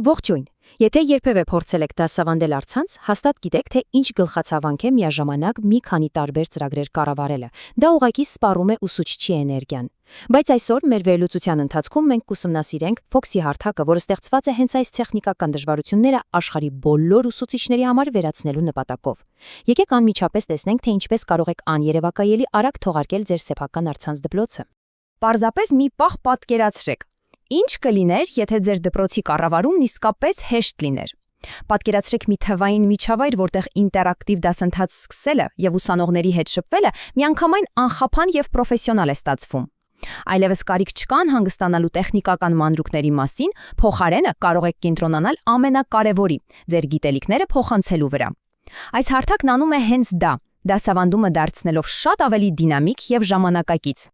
Ողջույն։ Եթե երբևէ փորձել եք դասավանդել առցանց, հաստատ գիտեք, թե ինչ գլխացավանք է միաժամանակ մի քանի տարբեր ծրագրեր կառավարելը։ Դա ուղղակի սպառում է ուսուցչի էներգիան։ Բայց այսօր մեր վերլուծության ընթացքում մենք կուսումնասիրենք Fox-ի հարթակը, որը ստեղծված է հենց այս տեխնիկական դժվարությունները աշխարհի բոլոր ուսուցիչների համար վերացնելու նպատակով։ Եկեք անմիջապես տեսնենք, թե ինչպես կարող եք աներևակայելի արագ թողարկել ձեր սեփական առցանց դպրոցը։ Պարզապես մի պահ պատկերացրեք. Ինչ կլիներ, եթե ձեր դպրոցի կառավարումն իսկապես հեշտ լիներ։ Պատկերացրեք մի թվային միջավայր, որտեղ ինտերակտիվ դասընթաց սկսելը եւ ուսանողների հետ շփվելը միանգամայն անխափան եւ պրոֆեսիոնալ է ստացվում։ Այլևս կարիք չկան հանգստանալու տեխնիկական մանրուքների մասին, փոխարենը կարող եք կենտրոնանալ ամենակարևորի՝ ձեր գիտելիքները փոխանցելու վրա։ Այս հարթակն անում է հենց դա, դասավանդումը դարձնելով շատ ավելի դինամիկ եւ ժամանակակից։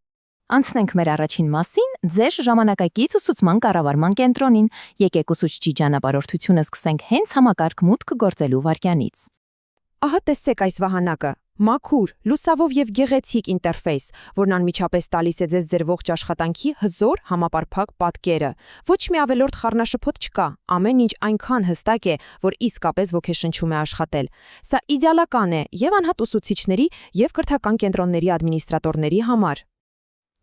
Անցնենք մեր առաջին մասին՝ ձեր ժամանակակից ուսուցման կառավարման կենտրոնին։ Եկեք ուսուցչի ճանապարհորդությունը սկսենք հենց համակարգ մուտք գործելու վայրկյանից։ Ահա տեսեք այս վահանակը՝ մաքուր, լուսավոր եւ գեղեցիկ ինտերֆեյս, որն անմիջապես տալիս է ձեզ ձեր ողջ աշխատանքի հզոր համապարփակ պատկերը։ Ոչ մի ավելորդ խառնաշփոթ չկա, ամեն ինչ այնքան հստակ է, որ իսկապես ոգեշնչում է աշխատել։ Սա իդեալական է եւ անհատ ուսուցիչների եւ կրթական կենտրոնների ադմինիստրատորների համար։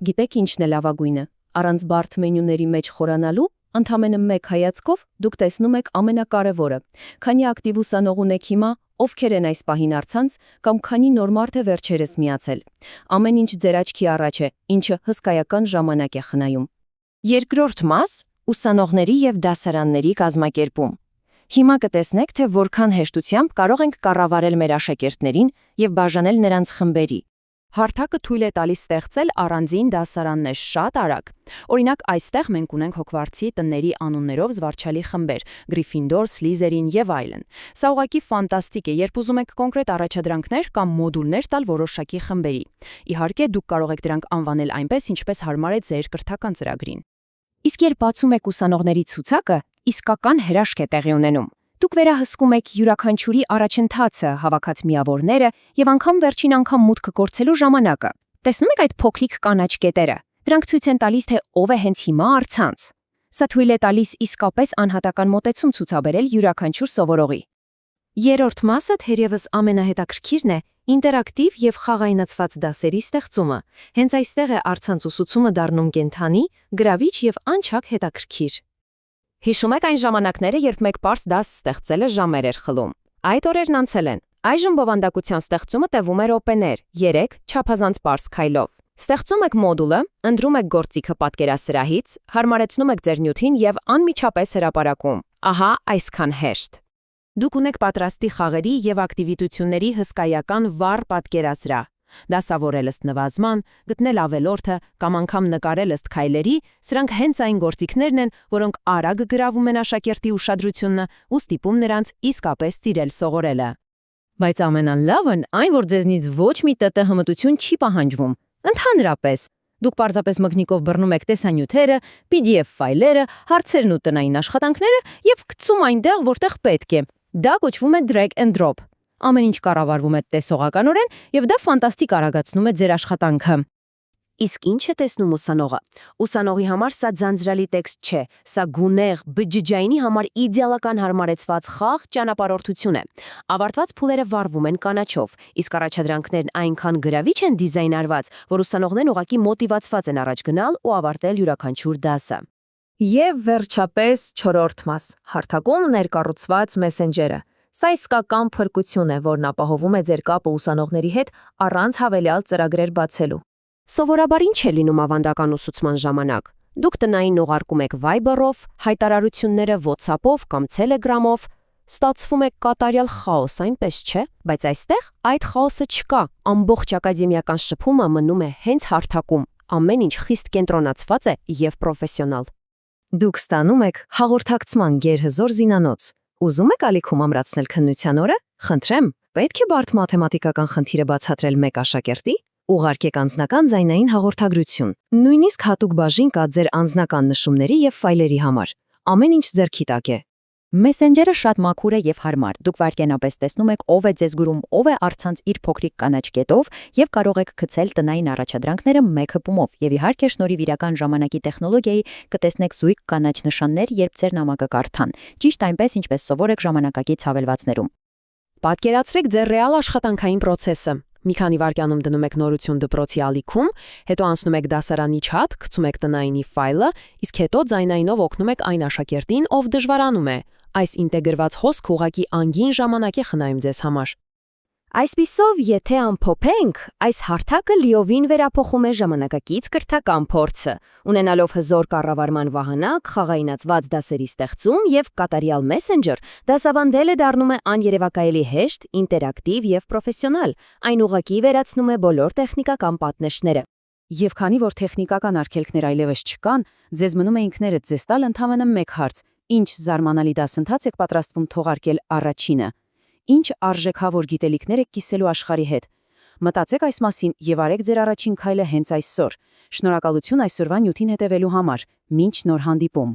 Գիտեք ինչն է լավագույնը։ Առանց բարդ մենյուների մեջ խորանալու, ընդամենը մեկ հայացքով դուք տեսնում եք ամենակարևորը։ Քանի ակտիվ ուսանող ունեք հիմա, ովքեր են այս պահին առցանց, կամ քանի նոր մարդ է վերջերս միացել։ Ամեն ինչ ձեր աչքի առաջ է, ինչը հսկայական ժամանակ է խնայում։ Երկրորդ մաս՝ ուսանողների եւ դասարանների կազմակերպում։ Հիմա կտեսնեք, թե որքան հեշտությամբ կարող ենք կառավարել մեր աշակերտներին եւ բաժանել նրանց խմբերի։ Հարթակը թույլ է տալիս ստեղծել առանձին դասարաններ շատ արագ։ Օրինակ, այստեղ մենք ունենք Հոգվարցի տների անուններով զվարճալի խմբեր՝ Գրիֆինդոր, Սլիզերին եւ այլն։ Սա ուղղակի ֆանտաստիկ է, երբ ուզում եք կոնկրետ առաջադրանքներ կամ մոդուլներ տալ որոշակի խմբերի։ Իհարկե, դուք կարող եք դրանք անվանել այնպես, ինչպես հարմար է ձեր կրթական ծրագրին։ Իսկ երբ բացում եք ուսանողների ցուցակը, իսկական հրաշք է տեղի ունենում։ Դուք վերահսկում եք յուրաքանչյուրի առաջընթացը, հավաքած միավորները եւ անգամ վերջին անգամ մուտքը գործելու ժամանակը։ Տեսնում եք այդ փոքրիկ կանաչ կետերը։ Դրանք ցույց են տալիս, թե ով է հենց հիմա առցանց։ Սա թույլ է տալիս իսկապես անհատական մոտեցում ցուցաբերել յուրաքանչյուր սովորողի։ Երրորդ մասը թերևս ամենահետաքրքիրն է՝ ինտերակտիվ եւ խաղայնացված դասերի ստեղծումը։ Հենց այստեղ է առցանց ուսուցումը դառնում կենթանի, գրավիչ եւ անչափ հետաքրքիր։ Հիշում եք այն ժամանակները, երբ մեկ պարզ դաս ստեղծելը ժամեր էր խլում։ Այդ օրերն անցել են։ Այժմ բովանդակության ստեղծումը տևում է րոպեներ, 3 չափազանց պարզ քայլով։ Ստեղծում եք մոդուլը, ընտրում եք գործիքը պատկերասրահից, հարմարեցնում եք ձեր նյութին եւ անմիջապես հրապարակում։ Ահա այսքան հեշտ։ Դուք ունեք պատրաստի խաղերի եւ ակտիվիտությունների հսկայական վառ պատկերասրահ։ Դասավորել ըստ նվազման, գտնել ավելորդը կամ անգամ նկարել ըստ քայլերի, սրանք հենց այն գործիքներն են, որոնք արագ գրավում են աշակերտի ուշադրությունը ու ստիպում նրանց իսկապես ծիրել սովորելը։ Բայց ամենալավն այն, որ ձեզնից ոչ մի ՏՏ հմտություն չի պահանջվում։ Ընդհանրապես, դուք պարզապես մգնիկով բռնում եք տեսանյութերը, PDF ֆայլերը, հարցերն ու տնային աշխատանքները եւ գցում այնտեղ, որտեղ պետք է։ Դա կոչվում է drag and drop։ Ամեն ինչ կառավարվում է տեսողականորեն եւ դա ֆանտաստիկ արագացնում է ձեր աշխատանքը։ Իսկ ինչ է տեսնում ուսանողը։ Ուսանողի համար սա ձանձրալի տեքստ չէ, սա գունեղ, բջջայինի համար իդեալական հարմարեցված խաղ ճանապարհորդություն է։ Ավարտված փուլերը վառվում են կանաչով, իսկ առաջադրանքներն այնքան գրավիչ են դիզայնարված, որ ուսանողներն ուղղակի մոտիվացված են առաջ գնալ ու ավարտել յուրաքանչյուր դասը։ Եվ վերջապես չորրորդ մաս՝ հարթակում ներկառուցված մեսենջերը։ Սա իսկական փրկություն է, որն ապահովում է ձեր կապը ուսանողների հետ առանց հավելյալ ծրագրեր բացելու։ Սովորաբար ինչ է լինում ավանդական ուսուցման ժամանակ։ Դուք տնային ուղարկում եք Viber-ով, հայտարարությունները WhatsApp-ով կամ Telegram-ով, ստացվում է կատարյալ խաոս, այնպես չէ, բայց այստեղ այդ խաոսը չկա։ Ամբողջ ակադեմիական շփումը մնում է հենց հարթակում։ Ամեն ինչ խիստ կենտրոնացված է եւ պրոֆեսիոնալ։ Դուք ստանում եք հաղորդակցման գերհզոր զինանոց։ Ուզում եք ալիքում ամրացնել քննության օրը։ Խնդրեմ, պետք է բարդ մաթեմատիկական խնդիրը բացատրել մեկ աշակերտի։ Ուղարկեք անձնական ձայնային հաղորդագրություն։ Նույնիսկ հատուկ բաժին կա ձեր անձնական նշումների եւ ֆայլերի համար։ Ամեն ինչ ձեռքի տակ է։ Մեսենջերը շատ մաքուր է եւ հարմար։ Դուք վայրկենապես տեսնում եք ով է ձեզ գրում, ով է առցանց իր փոքրիկ կանաչ կետով եւ կարող եք գցել տնային առաջադրանքները մեկ հպումով։ Եվ իհարկե շնորհիվ իրական ժամանակի տեխնոլոգիայի կտեսնեք զույգ կանաչ նշաններ, երբ ձեր նամակը կարդան։ Ճիշտ այնպես, ինչպես սովոր եք ժամանակակից հավելվածներում։ Պատկերացրեք ձեր ռեալ աշխատանքային process-ը։ Մի քանի վայրկյանում դնում եք նորություն դպրոցի ալիքում, հետո անցնում եք դասարանի չաթ, գցում եք տնայինի ֆայլը, իսկ հետո ձայնայինով օգնում եք այն աշակերտին, ով դժվարանում է։ Այս ինտեգրված հոսք ուղղակի անգին ժամանակ է խնայում ձեզ համար։ Այսպիսով, եթե ամփոփենք, այս հարթակը լիովին վերափոխում է ժամանակակից կրթական փորձը, ունենալով հզոր կառավարման վահանակ, խաղայնացված դասերի ստեղծում եւ կատարյալ մեսենջեր, դասավանդելը դառնում է աներևակայելի հեշտ, ինտերակտիվ եւ պրոֆեսիոնալ, այն ուղղակի վերացնում է բոլոր տեխնիկական պատնեշները։ Եվ քանի որ տեխնիկական արգելքներ այլևս չկան, ձեզ մնում է ինքներդ ձեզ տալ ընդհանրապես մեկ հարց. ինչ զարմանալի դասընթաց եք պատրաստվում թողարկել առաջինը։ Ինչ արժեքավոր գիտելիքներ եք կիսելու աշխարհի հետ։ Մտածեք այս մասին եւ արեք ձեր առաջին քայլը հենց այսօր։ Շնորհակալություն այսօրվա նյութին հետևելու համար։ Մինչ նոր հանդիպում։